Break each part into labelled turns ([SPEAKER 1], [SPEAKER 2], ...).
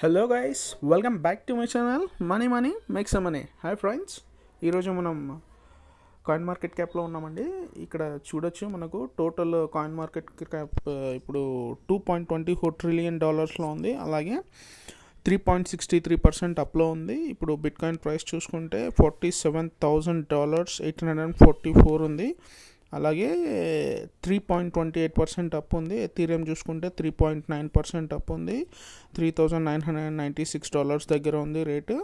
[SPEAKER 1] Hello guys, welcome back to my channel money money makes money. Hi friends, ఈరోజు మనం coin market క్యాప్లో ఉన్నామండి. ఇక్కడ చూడొచ్చు మనకు టోటల్ కాయిన్ మార్కెట్ క్యాప్ ఇప్పుడు $2.24 ట్రిలియన్ ఉంది. అలాగే 3.63% అప్లో ఉంది. ఇప్పుడు బిట్ కాయిన్ ప్రైస్ చూసుకుంటే $47,844 ఉంది. అలాగే 3.28% అప్ ఉంది. ఎథీరియం చూసుకుంటే 3.9% అప్ ఉంది. $3,996 దగ్గర ఉంది రేటు.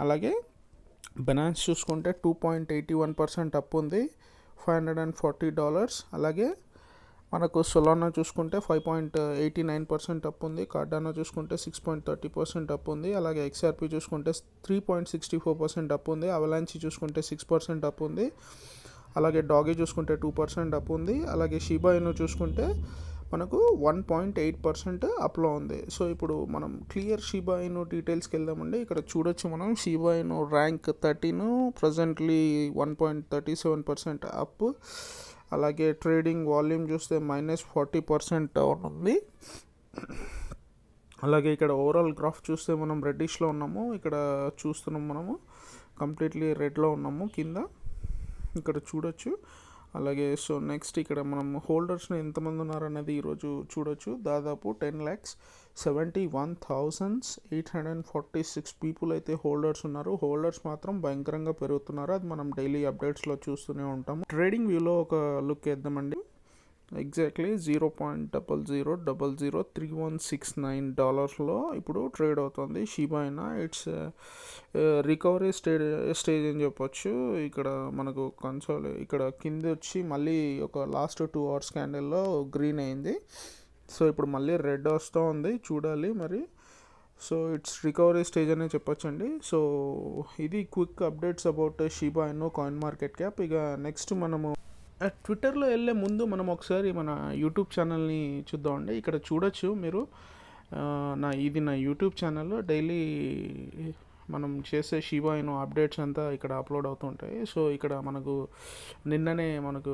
[SPEAKER 1] అలాగే బైనాన్స్ చూసుకుంటే 2.81% అప్ ఉంది, $540. అలాగే మనకు సొలానా చూసుకుంటే 5.89% అప్ ఉంది. కార్డానా చూసుకుంటే 6.30% అప్ ఉంది. అలాగే XRP చూసుకుంటే 3.64% అప్ ఉంది. అవలాంచి చూసుకుంటే 6% అప్ ఉంది. అలాగే డాగీ చూసుకుంటే 2% అప్ ఉంది. అలాగే షిబా ఇను చూసుకుంటే మనకు 1.8% అప్లో ఉంది. సో ఇప్పుడు మనం క్లియర్ షిబా ఇను డీటెయిల్స్కి వెళ్దామండి. ఇక్కడ చూడొచ్చు మనం షిబా ఇను ర్యాంక్ 13 ప్రజెంట్లీ 1.37% అప్. అలాగే ట్రేడింగ్ వాల్యూమ్ చూస్తే -40% డౌన్ ఉంది. అలాగే ఇక్కడ ఓవరాల్ గ్రాఫ్ చూస్తే మనం రెడ్డిష్లో ఉన్నాము. ఇక్కడ చూస్తున్నాం మనము కంప్లీట్లీ రెడ్లో ఉన్నాము కింద ఇక్కడ చూడొచ్చు. అలాగే సో నెక్స్ట్ ఇక్కడ మనం హోల్డర్స్ని ఎంతమంది ఉన్నారనేది ఈరోజు చూడొచ్చు. దాదాపు 10,71,846 పీపుల్ అయితే హోల్డర్స్ ఉన్నారు. హోల్డర్స్ మాత్రం భయంకరంగా పెరుగుతున్నారు. అది మనం డైలీ అప్డేట్స్లో చూస్తూనే ఉంటాము. ట్రేడింగ్ వ్యూలో ఒక లుక్ వేద్దామండి. ఎగ్జాక్ట్లీ $0.003169 ఇప్పుడు ట్రేడ్ అవుతుంది షిబా ఇను. ఇట్స్ రికవరీ స్టేజ్ అని చెప్పొచ్చు. ఇక్కడ మనకు కన్సోల్ ఇక్కడ కింద వచ్చి మళ్ళీ ఒక లాస్ట్ 2 అవర్స్ క్యాండిల్లో గ్రీన్ అయింది. సో ఇప్పుడు మళ్ళీ రెడ్ వస్తూ ఉంది, చూడాలి మరి. సో ఇట్స్ రికవరీ స్టేజ్ అనే చెప్పొచ్చండి. సో ఇది క్విక్ అప్డేట్స్ అబౌట్ షిబా ఇను కాయిన్ మార్కెట్ క్యాప్. ఇక నెక్స్ట్ మనము ట్విట్టర్లో వెళ్ళే ముందు మనం ఒకసారి మన యూట్యూబ్ ఛానల్ని చూద్దామండి. ఇక్కడ చూడొచ్చు మీరు, ఇది నా యూట్యూబ్ ఛానల్. డైలీ మనం చేసే షిబా ఇను అప్డేట్స్ అంతా ఇక్కడ అప్లోడ్ అవుతుంటాయి. సో ఇక్కడ మనకు నిన్ననే మనకు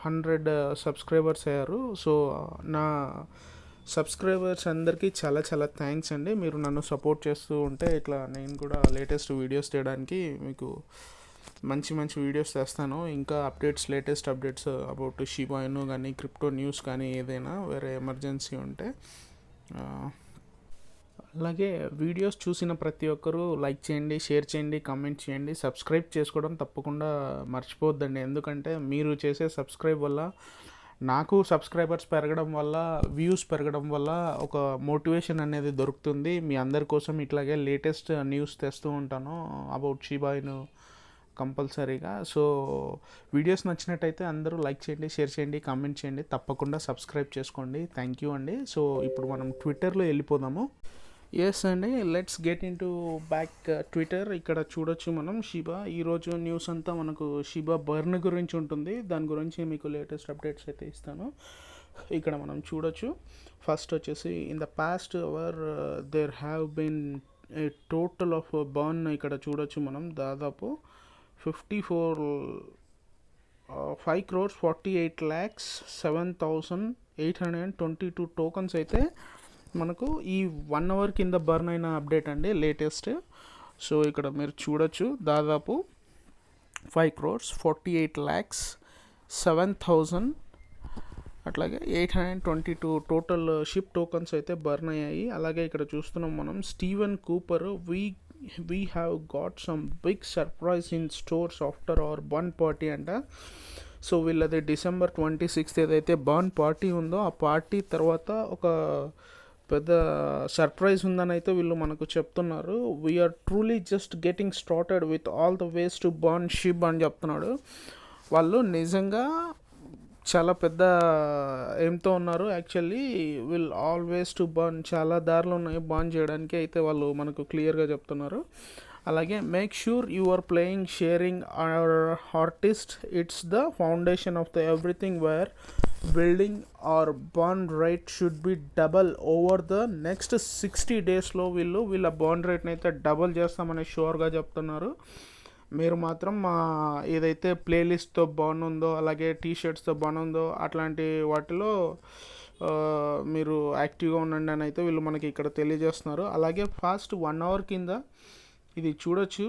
[SPEAKER 1] 100 సబ్స్క్రైబర్స్ అయ్యారు. సో నా సబ్స్క్రైబర్స్ అందరికీ చాలా చాలా థ్యాంక్స్ అండి. మీరు నన్ను సపోర్ట్ చేస్తూ ఉంటే ఇట్లా నేను కూడా లేటెస్ట్ వీడియోస్ తీయడానికి మీకు మంచి మంచి వీడియోస్ చేస్తాను. ఇంకా updates, latest updates about Shiba ఇను కానీ క్రిప్టో న్యూస్ కానీ ఏదైనా వేరే ఎమర్జెన్సీ ఉంటే. అలాగే వీడియోస్ చూసిన ప్రతి ఒక్కరూ లైక్ చేయండి, షేర్ చేయండి, కామెంట్ చేయండి, సబ్స్క్రైబ్ చేసుకోవడం తప్పకుండా మర్చిపోవద్దండి. ఎందుకంటే మీరు చేసే సబ్స్క్రైబ్ వల్ల నాకు సబ్స్క్రైబర్స్ పెరగడం వల్ల, వ్యూస్ పెరగడం వల్ల ఒక మోటివేషన్ అనేది దొరుకుతుంది. మీ అందరి కోసం ఇట్లాగే లేటెస్ట్ న్యూస్ తెస్తూ ఉంటాను అబౌట్ షిబా ఇను కంపల్సరీగా. సో వీడియోస్ నచ్చినట్టయితే అందరూ లైక్ చేయండి, షేర్ చేయండి, కామెంట్ చేయండి, తప్పకుండా సబ్స్క్రైబ్ చేసుకోండి. థ్యాంక్ యూ అండి. సో ఇప్పుడు మనం ట్విట్టర్లో వెళ్ళిపోదాము. ఎస్ అండి, let's get in to back Twitter. ఇక్కడ చూడొచ్చు మనం షిబా ఈరోజు న్యూస్ అంతా మనకు షిబా బర్న్ గురించి ఉంటుంది. దాని గురించి మీకు లేటెస్ట్ అప్డేట్స్ అయితే ఇస్తాను. ఇక్కడ మనం చూడొచ్చు. ఫస్ట్ వచ్చేసి in the past hour there have been a total of burn. ఇక్కడ చూడొచ్చు మనం దాదాపు 5,48,07,822 టోకన్స్ అయితే మనకు ఈ 1 అవర్ కింద బర్న్ అయిన అప్డేట్ అండి, లేటెస్ట్. సో ఇక్కడ మీరు చూడొచ్చు దాదాపు 5,48,07,000 అట్లాగే 822 టోటల్ షిప్ టోకన్స్ అయితే బర్న్ అయ్యాయి. అలాగే ఇక్కడ చూస్తున్నాం మనం Steven Cooper, we have got some big surprise in stores after our burn party అంట. సో వీళ్ళది December 26 ఏదైతే బర్న్ పార్టీ ఉందో ఆ పార్టీ తర్వాత ఒక పెద్ద సర్ప్రైజ్ ఉందని అయితే వీళ్ళు మనకు చెప్తున్నారు. We're truly just getting started with all the ways to burn ship అని చెప్తున్నాడు. వాళ్ళు నిజంగా చాలా పెద్ద ఏంతో ఉన్నారు. Actually will always to burn, చాలా దారులు ఉన్నాయి బర్న్ చేయడానికి అయితే వాళ్ళు మనకు క్లియర్గా చెప్తున్నారు. అలాగే make sure you are playing, sharing our artist, it's the foundation of the everything we're building our burn rate should be double over the next 60 డేస్లో వీళ్ళ బర్న్ రేట్ని అయితే డబల్ చేస్తామని షూర్గా చెప్తున్నారు. మీరు మాత్రం మా ఏదైతే ప్లేలిస్ట్తో బర్న్ ఉందో, అలాగే టీషర్ట్స్తో బర్న్ ఉందో అట్లాంటి వాటిలో మీరు యాక్టివ్గా ఉండండి అని అయితే వీళ్ళు మనకి ఇక్కడ తెలియజేస్తున్నారు. అలాగే ఫాస్ట్ 1 అవర్ కింద ఇది చూడొచ్చు,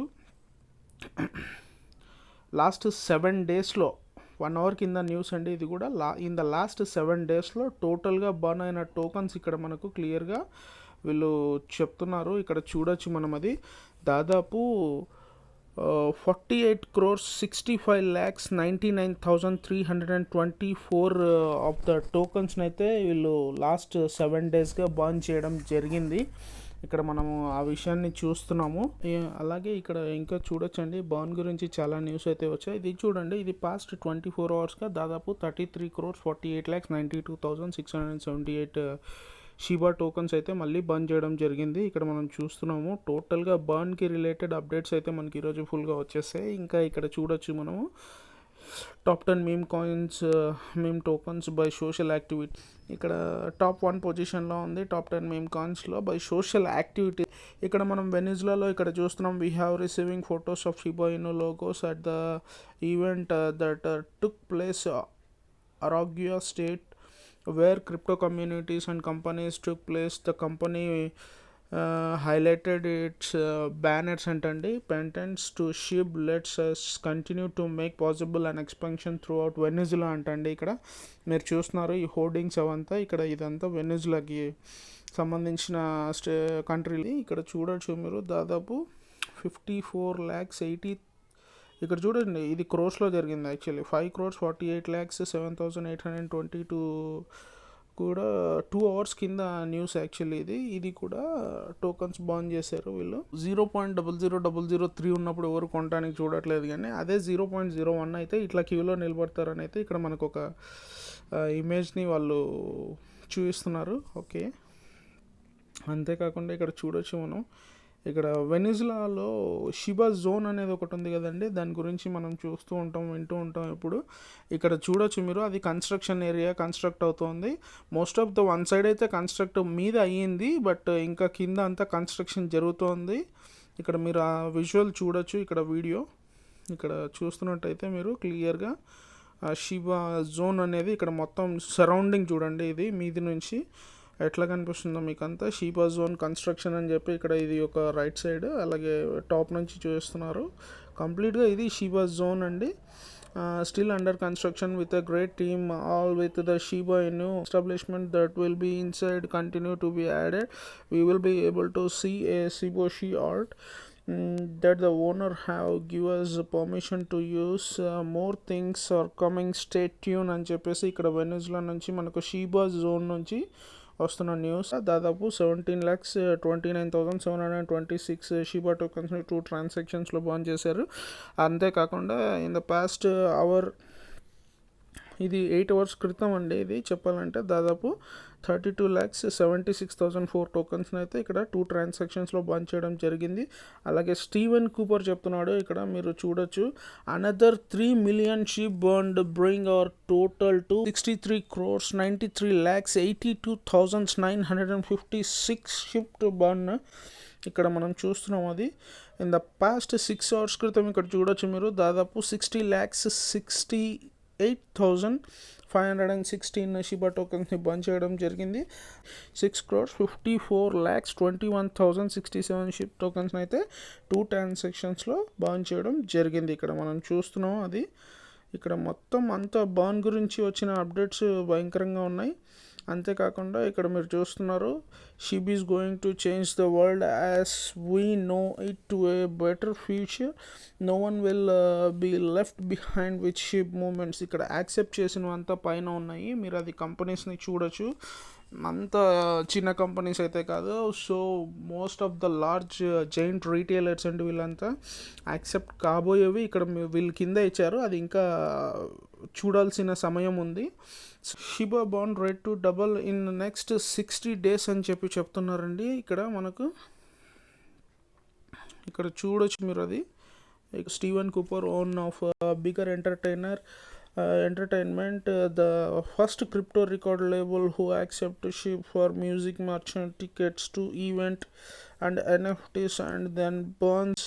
[SPEAKER 1] లాస్ట్ 7 డేస్లో 1 అవర్ కింద న్యూస్ అండి ఇది కూడా. ఇన్ ద లాస్ట్ 7 డేస్లో టోటల్గా బర్న్ అయిన టోకన్స్ ఇక్కడ మనకు క్లియర్గా వీళ్ళు చెప్తున్నారు. ఇక్కడ చూడొచ్చు మనం, అది దాదాపు 48,65,99,324 ఆఫ్ ద టోకన్స్ని అయితే వీళ్ళు లాస్ట్ 7 డేస్గా బర్న్ చేయడం జరిగింది. ఇక్కడ మనము ఆ విషయాన్ని చూస్తున్నాము. అలాగే ఇక్కడ ఇంకా చూడొచ్చండి, బర్న్ గురించి చాలా న్యూస్ అయితే వచ్చాయి. ఇది చూడండి, ఇది పాస్ట్ 24 అవర్స్గా దాదాపు 33,48,92,678 షీబా టోకన్స్ అయితే మళ్ళీ బర్న్ చేయడం జరిగింది. ఇక్కడ మనం చూస్తున్నాము టోటల్గా బర్న్కి రిలేటెడ్ అప్డేట్స్ అయితే మనకి ఈరోజు ఫుల్గా వచ్చేసాయి. ఇంకా ఇక్కడ చూడొచ్చు మనము top 10 meme coins, meme tokens by social activity. ఇక్కడ టాప్ 1 పొజిషన్లో ఉంది టాప్ 10 మీమ్ కాయిన్స్లో బై సోషల్ యాక్టివిటీ. ఇక్కడ మనం వెనిజులాలో ఇక్కడ చూస్తున్నాం, we have receiving photos of Shiba Inu logos at the event that took place Aragua state where crypto communities and companies took place. The company highlighted its banners and patents to SHIB lets us continue to make possible an expansion throughout Venezuela అంటండి. ఇక్కడ మీరు చూస్తున్నారు ఈ hoardings అవంతా, ఇక్కడ ఇదంతా వెనిజులాకి సంబంధించిన country. ఇక్కడ చూడొచ్చు మీరు దాదాపు 54,80,000. ఇక్కడ చూడండి, ఇది క్రోర్స్లో జరిగింది యాక్చువల్లీ. 5,48,07,822 కూడా 2 అవర్స్ కింద న్యూస్ యాక్చువల్లీ. ఇది కూడా టోకన్స్ బాన్ చేశారు వీళ్ళు. 0.00003 ఉన్నప్పుడు ఎవరు కొనడానికి చూడట్లేదు, కానీ అదే 0.01 అయితే ఇట్లా క్యూలో నిలబడతారని అయితే ఇక్కడ మనకు ఒక ఇమేజ్ని వాళ్ళు చూపిస్తున్నారు. ఓకే, అంతేకాకుండా ఇక్కడ చూడొచ్చు మనం, ఇక్కడ వెనిజులాలో షిబా జోన్ అనేది ఒకటి ఉంది కదండి, దాని గురించి మనం చూస్తూ ఉంటాం, వింటూ ఉంటాం ఇప్పుడు. ఇక్కడ చూడొచ్చు మీరు, అది కన్స్ట్రక్షన్ ఏరియా, కన్స్ట్రక్ట్ అవుతుంది. Most of the one side అయితే కన్స్ట్రక్ట్ మీద అయ్యింది, బట్ ఇంకా కింద అంతా కన్స్ట్రక్షన్ జరుగుతోంది. ఇక్కడ మీరు ఆ విజువల్ చూడొచ్చు, ఇక్కడ వీడియో ఇక్కడ చూస్తున్నట్టయితే మీరు క్లియర్గా షిబా జోన్ అనేది ఇక్కడ మొత్తం సరౌండింగ్ చూడండి, ఇది మీది నుంచి ఎట్లా కనిపిస్తుందో మీకు అంతా. షీబా జోన్ కన్స్ట్రక్షన్ అని చెప్పి ఇక్కడ ఇది ఒక రైట్ సైడ్, అలాగే టాప్ నుంచి చూస్తున్నారు కంప్లీట్గా. ఇది షీబా జోన్ అండి. Still under construction with a great team, all with the Shiba Inu establishment that will be inside continue to be added. We will be able to see a Shiboshi art that the owner have give us permission to use. More things are coming, stay tuned అని చెప్పేసి ఇక్కడ Venezuela నుంచి మనకు Sheba zone నుంచి వస్తున్న news. దాదాపు 17,29,726 Sheba టోకన్స్ని 2 ట్రాన్సాక్షన్స్లో బాన్ చేశారు. అంతేకాకుండా ఇన్ ద పాస్ట్ అవర్, ఇది 8 అవర్స్ క్రితం అండి, ఇది చెప్పాలంటే దాదాపు 32,76,004 టోకన్స్ని అయితే ఇక్కడ 2 ట్రాన్సాక్షన్స్లో బంద్ చేయడం జరిగింది. అలాగే స్టీవెన్ కూపర్ చెప్తున్నాడు, ఇక్కడ మీరు చూడొచ్చు, another 3 million sheep burned bring our total to 63,93,82,956 ship to burn. ఇక్కడ మనం చూస్తున్నాం అది ఇన్ ద పాస్ట్ 6 అవర్స్ క్రితం. ఇక్కడ చూడొచ్చు మీరు దాదాపు 60,68,516 షిబా టోకన్స్ని బంద్ చేయడం జరిగింది. 6,54,21,067 షిప్ టోకన్స్ని అయితే 2 ట్రాన్సాక్షన్స్లో బాన్ చేయడం జరిగింది. ఇక్కడ మనం చూస్తున్నాం అది. ఇక్కడ మొత్తం అంతా బాన్ గురించి వచ్చిన అప్డేట్స్ భయంకరంగా ఉన్నాయి. అంతేకాకుండా ఇక్కడ మీరు చూస్తున్నారు, Shib is going to change the world as we know it to a better future. No one will be left behind with Shib moments. ఇక్కడ యాక్సెప్ట్ చేసినవంతా పైన ఉన్నాయి, మీరు అది కంపెనీస్ని చూడొచ్చు. అంత చిన్న కంపెనీస్ అయితే కాదు. So most of the large giant retailers and వీళ్ళంతా యాక్సెప్ట్ కాబోయేవి ఇక్కడ వీళ్ళు కింద ఇచ్చారు, అది ఇంకా చూడాల్సిన సమయం ఉంది. Shiba bond rate to double in next 60 days అని చెప్పి చెప్తున్నారండి. ఇక్కడ మనకు ఇక్కడ చూడొచ్చు మీరు, అది Steven Cooper own of bigger entertainment, the first crypto record label who accept to ship for music merchant tickets to event and NFTs and then burns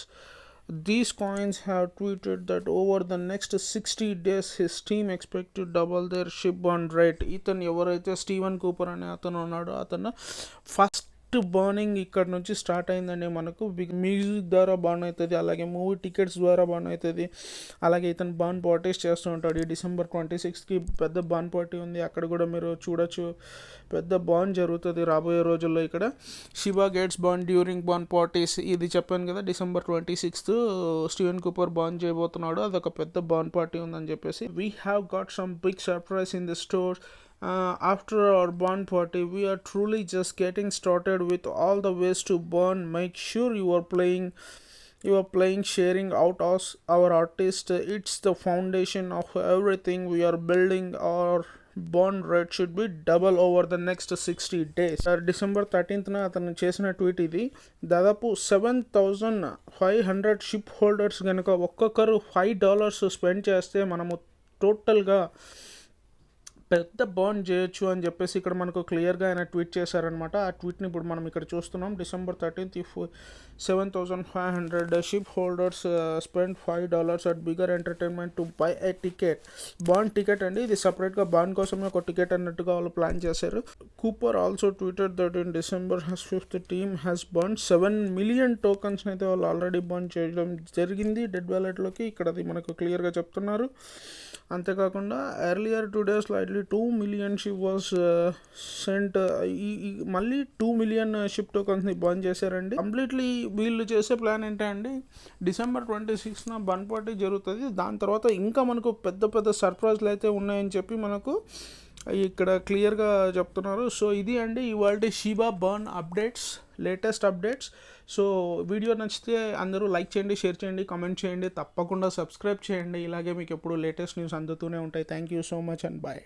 [SPEAKER 1] These coins have tweeted that over the next 60 days his team expect to double their ship burn rate. ఇతను ఎవరైతే Steven Cooper అనే అతను ఉన్నాడో అతను first burning ఇక్కడ నుంచి start అయిందండి. మనకు మ్యూజిక్ ద్వారా బర్న్ అవుతుంది, అలాగే మూవీ టికెట్స్ ద్వారా బర్న్ అవుతుంది, అలాగే ఇతను బర్న్ పార్టీస్ చేస్తూ ఉంటాడు. ఈ December 26కి పెద్ద బర్న్ పార్టీ ఉంది, అక్కడ కూడా మీరు చూడొచ్చు. పెద్ద బర్న్ జరుగుతుంది రాబోయే రోజుల్లో. ఇక్కడ Shiba gets burn during burn parties, ఇది చెప్పాను కదా, December 26th Steven Cooper burn చేయబోతున్నాడు, అదొక పెద్ద బర్న్ పార్టీ ఉందని చెప్పేసి. We have got some big surprise in the store. After our burn party, we are truly just getting started with all the ways to burn. Make sure you are playing, sharing out our artist. It's the foundation of everything we are building. Our burn rate should be double over the next 60 days. December 13th అతను చేసిన tweet ఇది. దాదాపు 7,500 ship holders కనుక ఒక్కొక్కరు $5 spend చేస్తే మనము టోటల్గా పెద్ద బర్న్ చేయొచ్చు అని చెప్పేసి ఇక్కడ మనకు క్లియర్గా ఆయన ట్వీట్ చేశారనమాట. ఆ ట్వీట్ని ఇప్పుడు మనం ఇక్కడ చూస్తున్నాం. December 13th, if 7,500 ship holders spend $5 at bigger entertainment to buy a ticket. Burn ticket అండి, ఇది సపరేట్గా బర్న్ కోసమే ఒక టికెట్ అన్నట్టుగా వాళ్ళు ప్లాన్ చేశారు. Cooper also tweeted that in December 5th team has burn 7 million టోకన్స్ని అయితే వాళ్ళు ఆల్రెడీ బర్న్ చేయడం జరిగింది డెడ్ వ్యాలెట్లోకి. ఇక్కడ అది మనకు క్లియర్గా చెప్తున్నారు. అంతేకాకుండా earlier today slightly 2 million ship was sent. మళ్ళీ 2 million షిప్ టోకన్స్ని బర్న్ చేశారండి. కంప్లీట్లీ వీళ్ళు చేసే ప్లాన్ ఏంటంటే December 26th బర్న్ పార్టీ జరుగుతుంది, దాని తర్వాత ఇంకా మనకు పెద్ద పెద్ద సర్ప్రైజ్లు అయితే ఉన్నాయని చెప్పి మనకు ఇక్కడ క్లియర్గా చెప్తున్నారు. సో ఇది అండి ఇవాళ Shiba burn updates, latest updates. So video నచ్చితే అందరూ లైక్ చేయండి, షేర్ చేయండి, కామెంట్ చేయండి, తప్పకుండా సబ్స్క్రైబ్ చేయండి. ఇలాగే మీకు ఎప్పుడు లేటెస్ట్ న్యూస్ అందుతూనే ఉంటాయి. Thank you so much and bye.